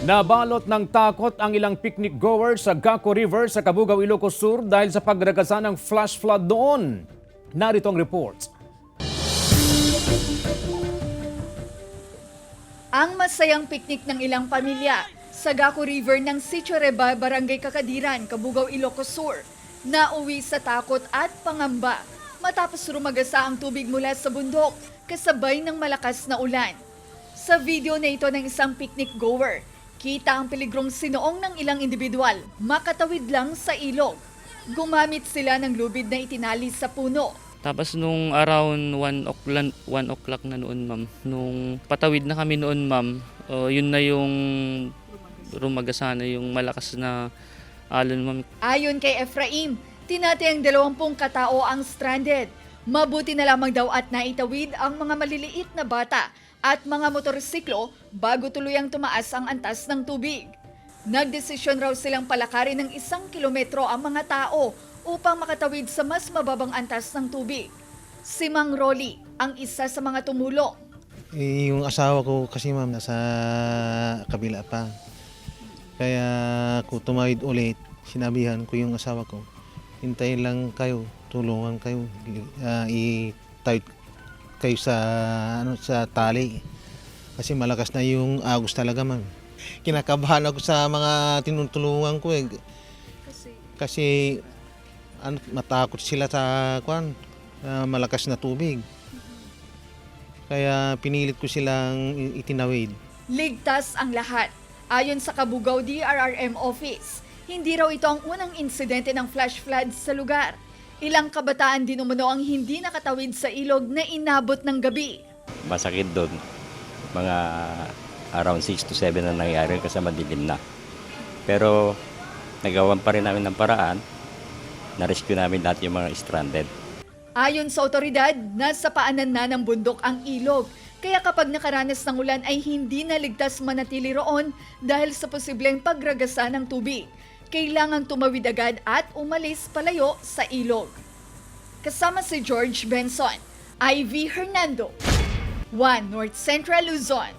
Nabalot ng takot ang ilang picnic goers sa Gaco River sa Cabugao, Ilocos Sur dahil sa pagragasa ng flash flood doon. Narito ang report. Ang masayang piknik ng ilang pamilya sa Gaco River ng Sitio Reba, Barangay Kakadiran, Cabugao, Ilocos Sur, nauwi sa takot at pangamba matapos rumagasa ang tubig mula sa bundok kasabay ng malakas na ulan. Sa video na ito ng isang picnic goer, kita ang peligrong sinoong ng ilang individual makatawid lang sa ilog. Gumamit sila ng lubid na itinali sa puno. Tapos nung around 1 o'clock na noon, ma'am, nung patawid na kami noon, ma'am, yun na yung rumagasa na yung malakas na alon, ma'am. Ayon kay Efraim, tinatayang 20 katao ang stranded. Mabuti na lamang daw at naitawid ang mga maliliit na bata at mga motorsiklo bago tuluyang tumaas ang antas ng tubig. Nagdesisyon raw silang palakarin ng 1 kilometro ang mga tao upang makatawid sa mas mababang antas ng tubig. Si Mang Rolly ang isa sa mga tumulong. Yung asawa ko kasi ma'am nasa kabila pa. Kaya kung tumawid ulit, sinabihan ko yung asawa ko, hintayin lang kayo, tulungan kayo, itawid kayo sa tali. Kasi malakas na yung agos talaga ma'am. Kinakabahan ako sa mga tinutulungan ko eh. Kasi matakot sila sa malakas na tubig. Kaya pinilit ko silang itinawid. Ligtas ang lahat. Ayon sa Cabugao DRRM office, hindi raw ito ang unang insidente ng flash flood sa lugar. Ilang kabataan din umano ang hindi nakatawid sa ilog na inabot ng gabi. Masakit doon. Mga around 6 to 7 na nangyari kasi madilim na. Pero nagawan pa rin namin ng paraan. Na-rescue namin lahat yung mga stranded. Ayon sa otoridad, nasa paanan na ng bundok ang ilog. Kaya kapag nakaranas ng ulan ay hindi naligtas manatili roon dahil sa posibleng pagragasa ng tubig. Kailangang tumawid agad at umalis palayo sa ilog. Kasama si George Benson, Ivy Hernando, 1 North Central Luzon.